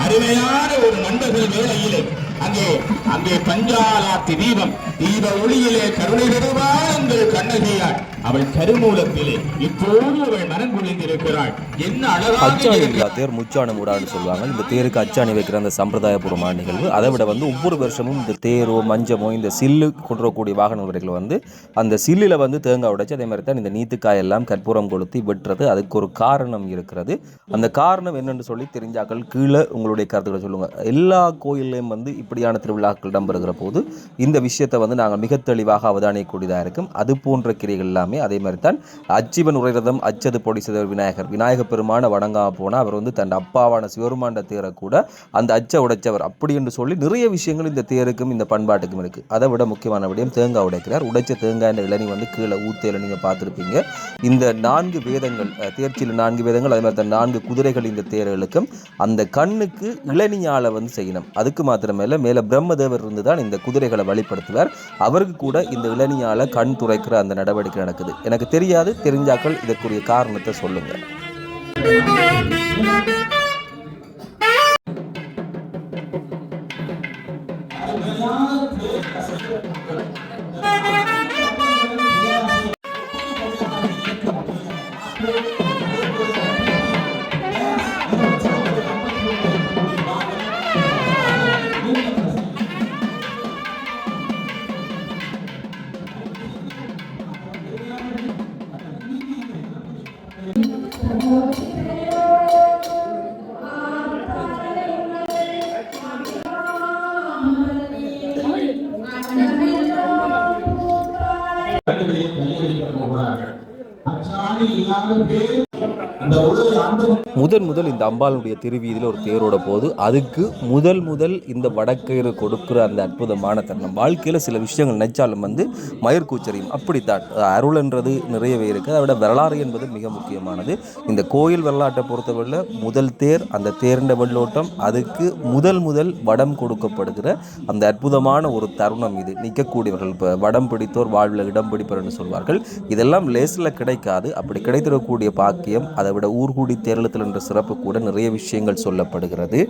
S8: அருமையான ஒரு நண்பர்கள் வேளையிலே அங்கே பஞ்சாலாத்தி தீபம் தீப ஒளியிலே கருணை பெறுவாங்கள் கண்ணகியாள். அவள் கருமூலத்திலே இப்போது அவள் மனம் குளிந்திருக்கிறாள். என்ன அழகாக
S1: தேர் முச்சாணி மூடான்னு சொல்லுவாங்க. இந்த தேருக்கு அச்சாணி வைக்கிற அந்த சம்பிரதாயபூர்வமான நிகழ்வு. அதை விட ஒவ்வொரு வருஷமும் இந்த தேரோ மஞ்சமோ இந்த சில்லு கொண்டுவரக்கூடிய வாகன முறைகள் அந்த சில்லில் தேங்காய் உடைச்சு அதே மாதிரி தான் இந்த நீத்துக்காயெல்லாம் கற்பூரம் கொளுத்தி வெட்டுறது. அதுக்கு ஒரு காரணம் இருக்கிறது. அந்த காரணம் என்னென்னு சொல்லி தெரிஞ்சாக்கள் கீழே உங்களுடைய கருத்துக்களை சொல்லுங்கள். எல்லா கோயிலையும் இப்படியான திருவிழாக்கள் இடம்பெறுகிற போது இந்த விஷயத்தை நாங்கள் மிக தெளிவாக அவதானிக்கக்கூடியதாக இருக்கும். அது போன்ற கிரைகள் எல்லாமே அதே மாதிரி தான். அச்சிவன் உரைரதம் அச்சது பொடி செய்தவர் விநாயகர் பெருமான வணங்காம போனால் அவர் தன் அப்பாவான சிவருமாண்ட தேரை கூட அந்த அச்சை உடைச்சவர் அப்படி என்று சொல்லி நிறைய விஷயங்கள் இந்த தேருக்கும் இந்த பண்பாட்டுக்கும் இருக்குது. அதை விட முக்கியமான விடயம் தேங்காய் உடைக்கிறார். உடைச்ச தேங்காய் இளநி கீழே ஊத்தையில் நீங்கள் பார்த்துருப்பீங்க. இந்த 4 வேதங்கள் தேர்ச்சியில் 4 வேதங்கள் அதே மாதிரி தான் 4 குதிரைகள் இந்த தேர்களுக்கும் அந்த கண்ணுக்கு இளநியால் செய்யணும். அதுக்கு மாத்திரமேல மேலே பிரம்மதேவர் இருந்து தான் இந்த குதிரைகளை வழிபடுத்துவார். அவருக்கு கூட இந்த இளநியால் கண் துரைக்கிற அந்த நடவடிக்கை நடக்குது. எனக்கு தெரியாது, தெரிஞ்சாக்கள் இதற்குரிய காரணத்தை சொல்லுங்க.
S8: இல்லாத பேர் இந்த உலக அந்த
S1: முதல் இந்த அம்பாளுடைய திருவீதியில் ஒரு தேரோட போது அதுக்கு முதல் இந்த வடக்கயிறு கொடுக்குற அந்த அற்புதமான தருணம். வாழ்க்கையில் சில விஷயங்கள் நினைச்சாலும் மயிர்கூச்சரியும் அப்படித்தான். அருள்ன்றது நிறையவே இருக்குது. அதை விட வரலாறு என்பது மிக முக்கியமானது. இந்த கோயில் வரலாற்றை பொறுத்தவரையில் முதல் தேர், அந்த தேர்ந்த வெள்ளோட்டம், அதுக்கு முதல் வடம் கொடுக்கப்படுகிற அந்த அற்புதமான ஒரு தருணம் இது. நிற்கக்கூடியவர்கள் இப்போ வடம் பிடித்தோர் வாழ்வில் இடம் பிடிப்பர் என்று சொல்வார்கள். இதெல்லாம் லேசில் கிடைக்காது. அப்படி கிடைத்திடக்கூடிய பாக்கியம், அதை விட ஊர்கூடி தேர்தல் என்ற சிறப்பு கூட நிறைய விஷயங்கள் சொல்லப்படுகிறது.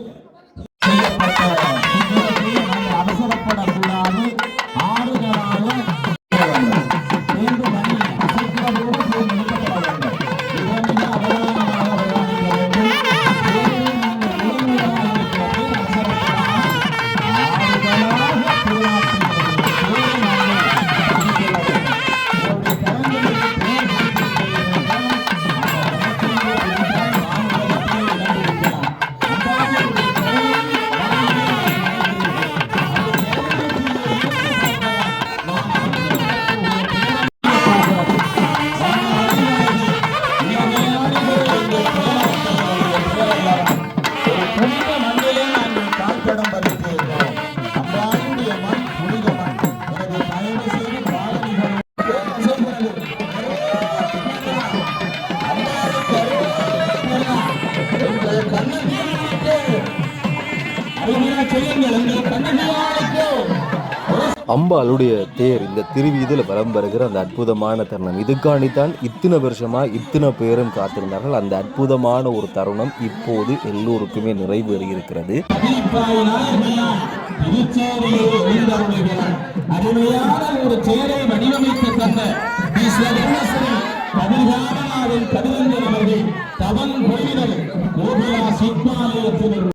S1: அம்பாளுடைய தேர் இந்த திருவீதியில் வலம் வருகிற அந்த அற்புதமான தருணம், இதுக்காண்டித்தான் இத்தனை வருஷமாக இத்தனை பேரும் காத்திருந்தார்கள். அந்த அற்புதமான ஒரு தருணம் இப்போது எல்லோருக்குமே நிறைவேறி இருக்கிறது.
S8: அருமையான ஒரு சேரை வடிவமைத்து தந்த தவன் கோவிலர் கோபிலா சிற்பாலயத்தினர்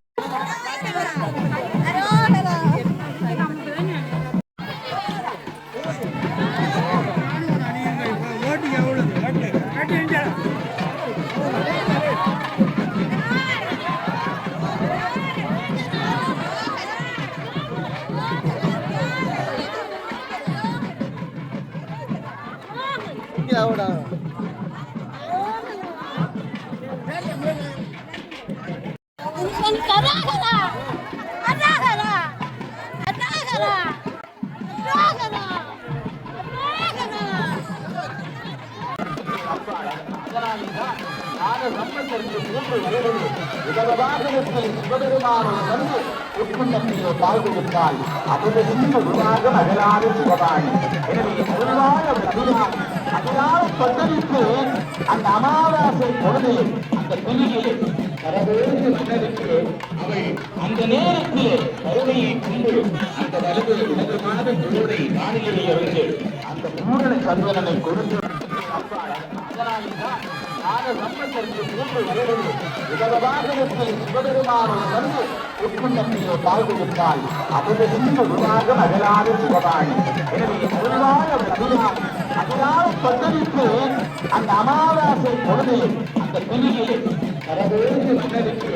S8: அந்த அமாவாசை பொழுது அந்த பிரிவிலே வரவேற்று மன்னருக்கு அவை அந்த நேரத்திலே கருணையை கொண்டு அந்த வலது இடது மாத குழுவை வானிலை அறிந்து அந்த பூரண சந்திரனை கொடுத்து சம்பந்தருக்கு மூன்று வருவது உலகவாகனத்தில் சிவபெருமானம் வந்து உட்கொண்டத்தையோ தாழ்வுவிட்டால் அவரது சிந்து விவாகம் அகலாத சிவபாணி. எனவே அதனால் பத்தரித்து அந்த அமாவாசை பொழுது அந்த பிரிவிலே வரவேற்று மன்னருக்கு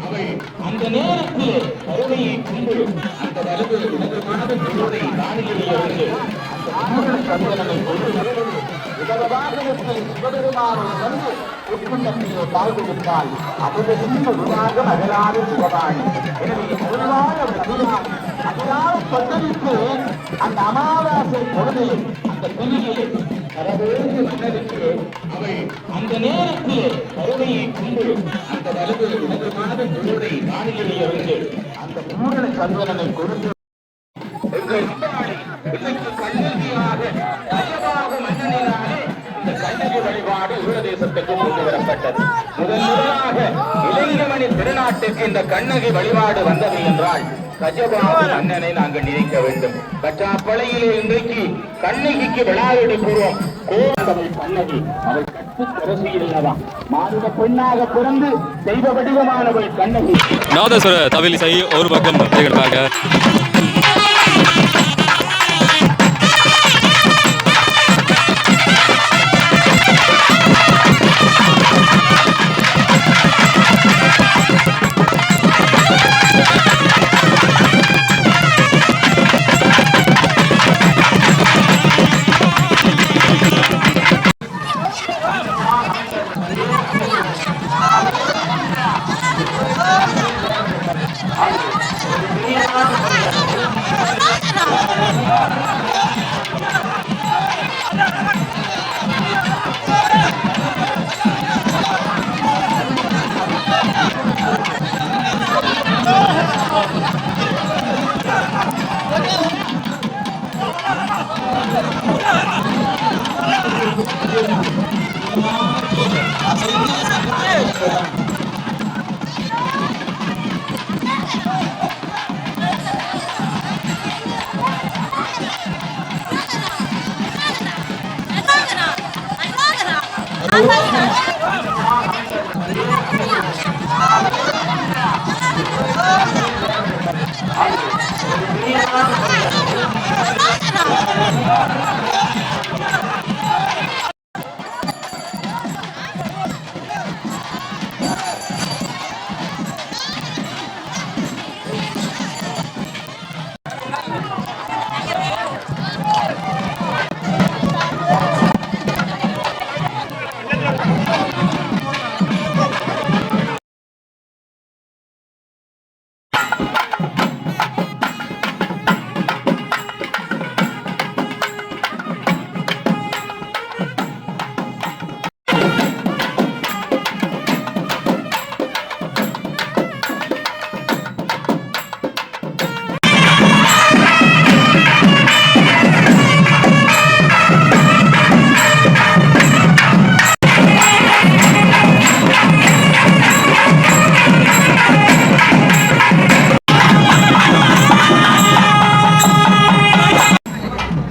S8: அவை அந்த நேரத்திலே கருணையை கொண்டு அந்த வலது இடது மாத குழுவை வானிலை அறிந்து அந்த பூரண சந்திரனை கொண்டு உலகவாகனத்தில் சிவபெருமானம் வந்து உட்கொண்டத்தையோ தாழ்வுவிட்டால் அவரது சிந்து விவாகம் அகலாத சிவபாணி. எனவே அதனால் பத்தரித்து அந்த அமாவாசை பொழுது அந்த பிரிவிலே வரவேற்று மன்னருக்கு அவை அந்த நேரத்திலே கருணையை கொண்டு அந்த வலது இடது மாத குழுவை வானிலை அறிந்து அந்த பூரண சந்திரனை கொடுத்து கண்ணகி வழிபாடு ஈழதேசத்துக்கு கொண்டு வரப்பட்டது. முதன்முறையாக இளைஞமணி திருநாட்டுக்கு இந்த கண்ணகி வழிபாடு வந்தது என்றால் கஜபாகு மன்னனை நாங்கள் நினைக்க வேண்டும். கச்சாப்பளையிலே இன்றைக்கு கண்ணகிக்கு விழாவிடு கூறுவோம். கோவந்தமை கண்ணகி அவள் கற்புக்கரசியில்லவா மாநில பெண்ணாக பிறந்து தெய்வ வடிவமானவள் கண்ணகி.
S1: நாதஸ்வர தவிலிசை ஒரு பக்கம் பக்திகளுக்காக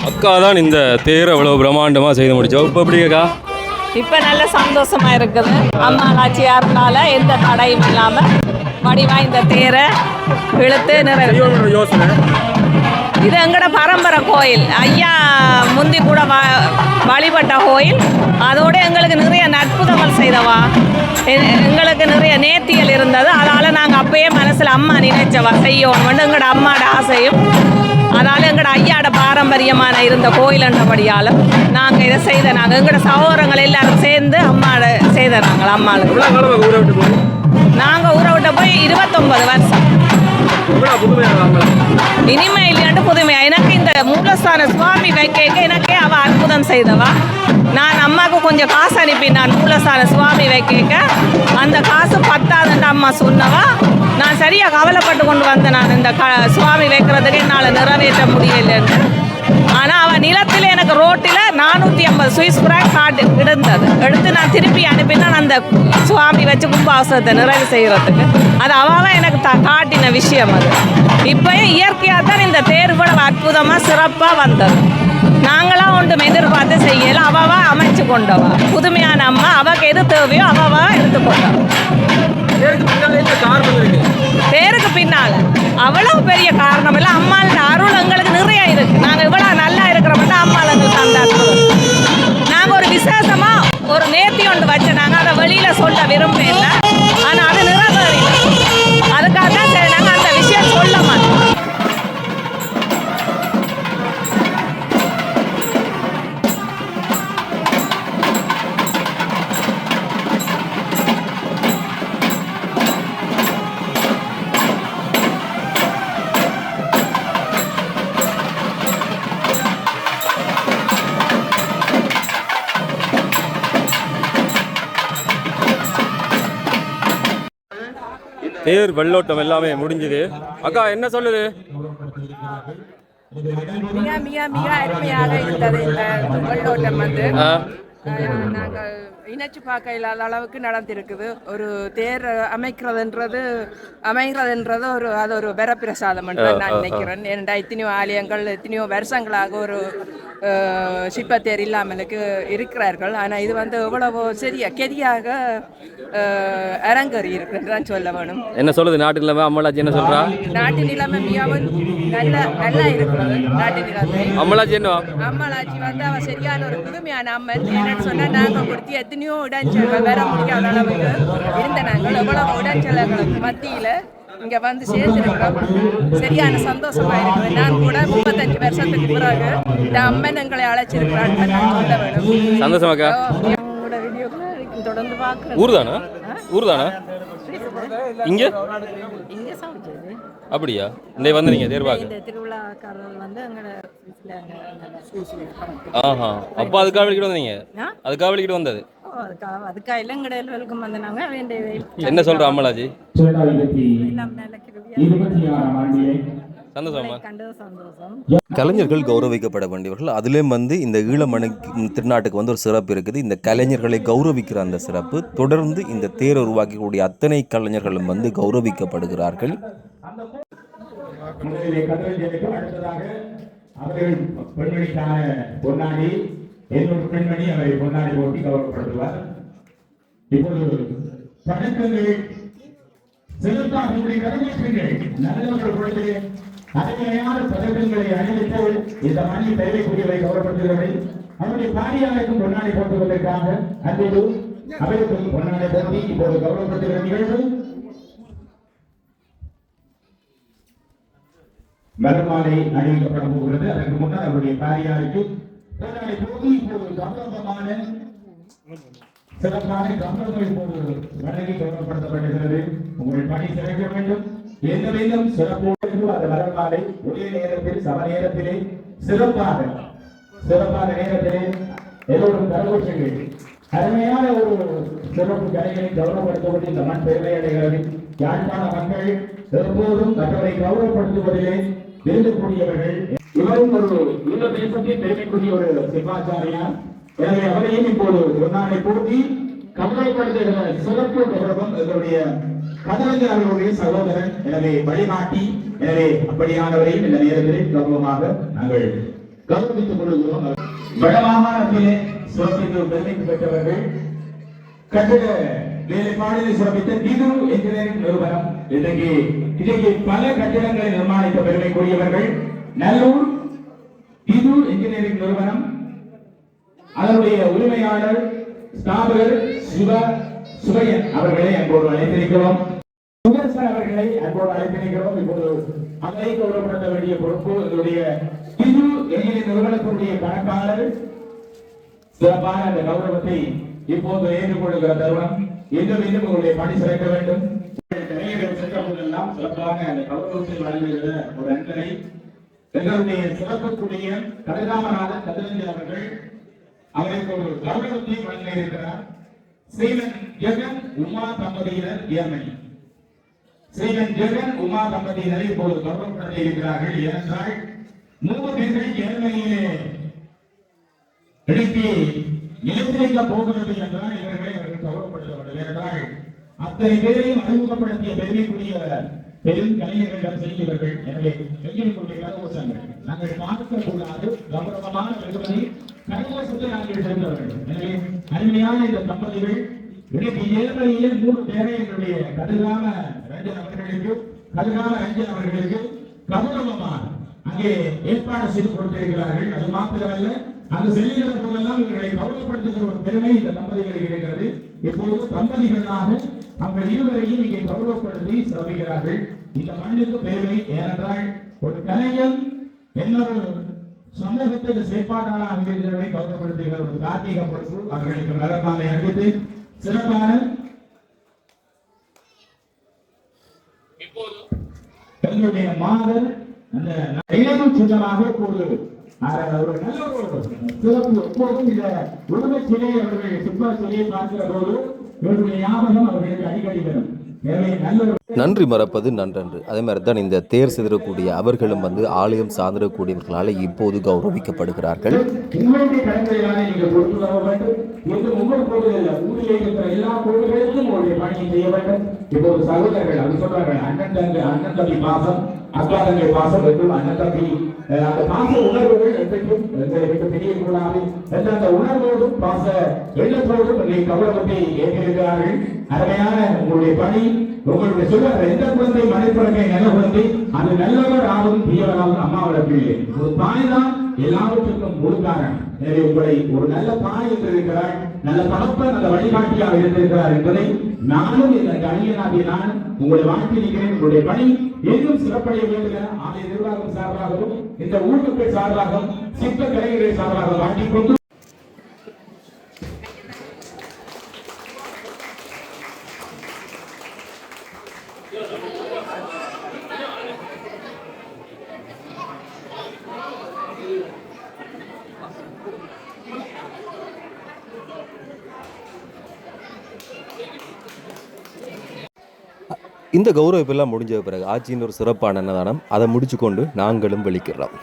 S1: அக்கா தான் இந்த தேரை அவ்வளோ பிரம்மாண்டமாக செய்து முடிச்சோம். இப்போ எப்படி அக்கா?
S2: இப்போ நல்ல சந்தோஷமா இருக்குது. அம்மா நாச்சியாருனால எந்த தடையும் இல்லாமல் வடிவா இந்த தேரை இழுத்து நிறைவு.
S1: யோசனை
S2: இது எங்களோட பரம்பரை கோயில். ஐயா முந்தி கூட வழிபட்ட கோயில். அதோடு எங்களுக்கு நிறைய நற்புதங்கள் செய்தவா, எங்களுக்கு நிறைய நேர்த்திகள் இருந்தது. அதனால் நாங்கள் அப்பயே மனசில் அம்மா நினைச்சவா செய்யணும் எங்களோட அம்மாவோட ஆசையும். அதனால் எங்களோட ஐயாவோட பாரம்பரியமான இருந்த கோயில்ன்றபடியால் நாங்கள் இதை செய்த நாங்கள் எங்களோட சகோதரங்கள் எல்லாரும் சேர்ந்து அம்மாவோட செய்த நாங்கள் அம்மாவுக்கு. நாங்கள் ஊரை விட்ட போய் 29 வருஷம். இனிமே இல்லையாண்டு புதுமையா. எனக்கு இந்த மூலஸ்தான சுவாமி வைக்க எனக்கே அவள் அற்புதம் செய்தவா. நான் அம்மாவுக்கு கொஞ்சம் காசு அனுப்பி நான் மூலஸ்தான சுவாமி வைக்க அந்த காசு பத்தாதுன்ற அம்மா சொன்னவா. நான் சரியாக கவலைப்பட்டு கொண்டு வந்தேன். நான் இந்த சுவாமி வைக்கிறதுக்கு என்னால் நிறைவேற்ற முடியலைன்னு. ஆனால் அவள் நிலத்தில் எனக்கு ரோட்டில் 450 சுவிஸ் ஃப்ராங்க் காட்டு இருந்தது. எடுத்து நான் திருப்பி அனுப்பினான் அந்த சுவாமி வச்சு கும்பாவசத்தை நிறைவு செய்கிறதுக்கு. அது அவள் எனக்கு காட்டின விஷயம். அது இப்போயும் இயற்கையாக தான் இந்த தேர் கூட அற்புதமாக சிறப்பாக வந்தது. நாங்களாம் ஒன்றும் எதிர்பார்த்து செய்யலை. அவவா அமைச்சு கொண்டவா புதுமையான அம்மா. அவக்கு எது தேவையோ அவவா எடுத்துக்கொண்டவா. தேருக்கு பின்னால் அவ்வளவு பெரிய காரணம் இல்லை. அம்மாவோட அருள் எங்களுக்கு நிறைய இருக்கு. நாங்கள் இவ்வளோ நல்லா இருக்கிறோம்னா அம்மாவில் எங்களுக்கு அந்த அற்புதம். நாங்கள் ஒரு விசேஷமாக ஒரு நேர்த்தி ஒன்று வச்சோம். நாங்கள் அதை வெளியில் சொல்ல விரும்பல. ஆனால் அது நிறைவேறல. அதுக்காக தான் சரி நாங்கள் அந்த விஷயம் சொல்ல மாட்டோம்.
S1: தேர் வெள்ளோட்டம் எல்லாமே முடிஞ்சது. அக்கா என்ன சொல்லுது?
S2: மிக மிக மிக அருமையாக இருந்தது இந்த வெள்ளோட்டம். வந்து நாங்கள் இணைச்சு பார்க்க இல்லாத அளவுக்கு நடந்திருக்குது. ஒரு தேர் அமைக்கிறதுன்றது ஒரு அது ஒரு வரப்பிரசாதம் என்று நான் நினைக்கிறேன். ஏனென்றா எத்தனையோ ஆலயங்கள் எத்தனையோ வருஷங்களாக ஒரு சிற்பத்தேர் இல்லாமலுக்கு இருக்கிறார்கள். ஆனால் இது வந்து எவ்வளவோ கெதியாக அரங்கேறி இருக்குன்னு தான் சொல்ல வேணும்.
S1: என்ன சொல்லுது நாட்டு நிலைமை? அம்மலாச்சி என்ன சொல்றா?
S2: நாட்டு நிலைமை மிகவும் நல்லா இருக்கிறது. நாட்டு நிலைமை
S1: அம்மலாச்சி என்ன?
S2: அம்மலாச்சி வந்து அவ சரியான ஒரு புதுமையான அம்மன். என்னன்னு சொன்னா நாங்கள் கொடுத்து எத்தனையோ உடன்செலவு வர முடியாத அளவுக்கு இருந்த நாங்கள் எவ்வளவு உடன்செலவுகளுக்கு மத்தியில் இங்கே வந்து சேர்ந்துருக்கிறோம். சரியான சந்தோஷமா இருக்குது. நான் கூட 35 வருஷத்துக்கு பிறகு இந்த அம்மன் எங்களை அழைச்சிருக்கிறான் சொல்ல வேணும்.
S1: சந்தோஷமாக்கா.
S2: உங்களோட வீடியோக்களை தொடர்ந்து பார்க்குறேன்.
S1: ஊர் தானா இங்க
S2: சமைச்சது
S1: அப்படியா? இன்னைக்கு வந்து நீங்க தேர் பார்க்க
S2: இந்த திருவிழாக்காரர்கள் வந்து அங்கே
S1: ஆஹா. அப்போ அதுக்காக வெளிக்கிட்டு வந்தீங்க? அதுக்காக வெளிக்கிட்டு வந்தது
S2: அதுக்காக இளங்கடையில் வெல்கம் வந்தாங்க.
S1: என்ன சொல்ற அம்மலாஜி?
S8: 2026 ஆண்டிலே
S1: சந்தோஷமா?
S2: கண்டது சந்தோஷம்.
S1: கலைஞர்கள் கௌரவிக்கப்பட வேண்டியவர்கள். அதிலேயும் வந்து இந்த ஈழமணி திருநாட்டுக்கு வந்து ஒரு சிறப்பு இருக்குது. இந்த கலைஞர்களை கௌரவிக்கிற அந்த சிறப்பு தொடர்ந்து இந்த தேர் உருவாக்கக்கூடிய அத்தனை கலைஞர்களும் வந்து கௌரவிக்கப்படுகிறார்கள்.
S8: முதலிலே கதிரஞ்சனுக்கு அடுத்ததாக அவர்கள் பெண்மணிக்கான பொன்னாடி இன்னொரு பெண்மணி அவரை பொன்னாடி போட்டி கௌரவப்படுத்துவார். இப்பொழுது பதக்கங்கள் செலுத்தாகக்கூடிய கரகோஷங்கள் நல்லவர்கள் பொழுது அருமையான பதக்கங்களை அணிவித்து இந்த மணி பெருமைக்குரியவை கௌரவப்படுத்துகிறவை. அவருடைய பாரியாருக்கும் பொன்னாடி போட்டுவதற்காக அன்போடு அவருக்கும் பொன்னாடி போட்டி இப்போது கௌரவப்படுத்துகிற நிகழ்வு மறுமாலை அணிவிக்கப்பட போகிறது. அதற்கு முன்னர் அவருடைய பாரியாருக்கு பொன்னாடி போட்டி இப்போது கௌரவமான சிறப்பான கௌரவங்கள் இப்போது வழங்கி கௌரவப்படுத்தப்படுகிறது. உங்கள் பணி சிறக்க வேண்டும். எந்த விதம் சிறப்போடு அந்த மரமாலை ஒரே நேரத்தில் சம நேரத்திலே சிறப்பான நேரத்திலே எல்லோரும் கரகோஷங்கள் அருமையான ஒரு சிறப்பு கலைகளை கௌரவப்படுத்துவது இந்த மண் பெருமை அடைகிறது. யாழ்ப்பாண மக்கள் எப்போதும் மற்றவரை கௌரவப்படுத்துவதிலே விரும்பக்கூடியவர்கள். இவரும் ஒரு ஈழ தேசத்தின் பெருமைக்குரிய ஒரு சிவாச்சாரியார். எனவே அவரையும் இப்போது பொன்னாடை போட்டி கௌரவப்படுத்துகிற சிறப்பு கௌரவம் எங்களுடைய கதிரஞ்சன் அவர்களுடைய சகோதரன். எனவே வழிகாட்டி. எனவே அப்படியானவரையும் இந்த நேரத்தில் கௌரவமாக நாங்கள் கௌரவித்துக் கொள்கிறோம். வடமாகாணத்திலே சிறப்பித்து பெருமைக்கு பெற்றவர்கள் கட்டிட வேலைப்பாடுகளை சிறப்பித்த திது என்ஜினியரிங் நிறுவனம் இன்றைக்கு பல கட்டிடங்களை நிர்மாணித்த பெருமைக்குரியவர்கள். நல்லூர் திது என்ஜினியரிங் நிறுவனம் அதனுடைய உரிமையாளர் ஸ்தாபகர் சுபையன் அவர்களை அன்போடு அழைத்திருக்கிறோம். சுதர்சன் அவர்களை அன்போடு அழைத்திருக்கிறோம். இப்போது அதை கௌரவப்படுத்த வேண்டிய பொறுப்பு எங்களுடைய திது என்ஜினியரிங் நிறுவனத்தினுடைய கணக்காளர். சிறப்பான அந்த கௌரவத்தை இப்போது ஏற்றுக்கொள்கிற தருணம். இன்னும் உங்களுடைய பணி சிறக்க வேண்டும். சென்ற போதெல்லாம் சிறப்பாக அந்த கௌரவத்தை வழங்குகிற ஒரு அன்பரை எங்களுடைய சிறப்புக்குரிய கதிராமநாதன் கதிரஞ்சன் அவர்கள் அவருக்கு ஒரு கௌரவத்தை வழங்க இருக்கிறார். ஸ்ரீமன் ஜெகன் உமா தம்பதியினர் ஏமணி. ஸ்ரீமன் ஜெகன் உமா தம்பதியினரை இப்போது கௌரவப்படுத்த இருக்கிறார்கள். ஏனென்றால் 3 பேர்கள் ஏழ்மையிலே எழுப்பி நிலைத்திருக்க போகிறது என்றால் இவர்களை அவர்கள் கௌரவப்படுத்தப்பட்டது. ஏனென்றால் அத்தனை பேரையும் அறிமுகப்படுத்திய பெருமைக்குரிய பெரும் கலைஞர்களிடம் செய்தவர்கள். எனவே எங்களுடைய கரகோஷங்கள் நாங்கள் பார்க்கக்கூடாது. கௌரவமான வெகுமதி கரகோஷத்தை நாங்கள் செலுத்த வேண்டும். எனவே அருமையான இந்த தம்பதிகள் இன்னைக்கு ஏழ்மையிலே 3 பேரை எங்களுடைய கதிராம ரஞ்சன் அவர்களுக்கு கௌரவமாக அங்கே ஏற்பாடு செய்து கொடுத்திருக்கிறார்கள். அது மாத்திரமல்ல, அங்கு செல்லுகிற போதெல்லாம் இவர்களை கௌரவப்படுத்துகிற ஒரு பெருமை இந்த தம்பதிகளுக்கு இருக்கிறது. இப்பொழுது தம்பதிகளாக அவர்கள் இருவரையும் இங்கே கௌரவப்படுத்தி சிறப்பிக்கிறார்கள். இந்த மண்ணுக்கு பெருமை. ஏனென்றால் ஒரு கலைஞன் இன்னொரு சமூகத்துக்கு செயற்பாட்டாளராக இருக்கிறவரை கௌரவப்படுத்துகிற ஒரு கார்த்திக பொறுப்பு அவர்களுக்கு மரமாலை அளித்து சிறப்பான இப்போது எங்களுடைய மாதர் அந்த இளம் சின்னமாக ஒரு நல்ல ஒரு சிறப்பு. எப்போதும் இந்த உலக சிலையை அவர்கள் சிற்ப சிலையை பார்க்கிற போது இவருடைய ஞாபகம் அவர்களுக்கு அடிக்கடி வரும்.
S1: நன்றி மறப்பது நன்றன்று. அதே மாதிரி தான் இந்த தேர் சிதறக்கூடிய அவர்களும் வந்து ஆலயம் சார்ந்திடக்கூடியவர்களால் இப்போது கௌரவிக்கப்படுகிறார்கள்.
S8: உங்களுடைய கடமைகளை நீங்கள் கொடுத்து வர வேண்டும். உங்கள் கோவிலில் ஊரில் இருக்கிற எல்லா கோவில்களுக்கும் உங்களுடைய பணியை செய்ய வேண்டும். இப்போது சகோதரர்கள் அது சொல்றார்கள், அண்ணன் தம்பி பாசம், அக்கா தங்கை பாசம் என்றும் அண்ணன் தம்பி அந்த பாச உணர்வுகள் என்றைக்கும் எங்களை விட்டு தெரியக்கூடாது என்ற அந்த உணர்வோடும் பாச எண்ணத்தோடும் கௌரவத்தை ஏற்றிருக்கிறார்கள். அருமையான உங்களுடைய பணி. உங்களுடைய சொல்ற எந்த குழந்தை மனைப்புறக்கை நல்ல குழந்தை அது நல்லவர் ஆகும் தீயவராகும் அம்மாவோட பிள்ளை. ஒரு தாய் தான் எல்லாவற்றுக்கும் முழுக்காரன். எனவே உங்களை ஒரு நல்ல தாய் என்றிருக்கிறார், நல்ல தகப்பன், நல்ல வழிகாட்டியாக இருந்திருக்கிறார் என்பதை நானும் இந்த கணியனாகிய நான் உங்களை வாழ்த்திருக்கிறேன். உங்களுடைய பணி இன்னும் சிறப்படைய வேண்டுகிற ஆலய நிர்வாகம் சார்பாகவும் இந்த ஊர் மக்கள் சார்பாகவும் சிற்ப கலைஞர்கள் சார்பாக வாழ்த்திக்கொண்டு
S1: இந்த கௌரவிப்பெல்லாம் முடிஞ்ச பிறகு ஆட்சியின் ஒரு சிறப்பான அன்னதானம் அதை முடிச்சு கொண்டு நாங்களும் வெளிக்கிறோம்.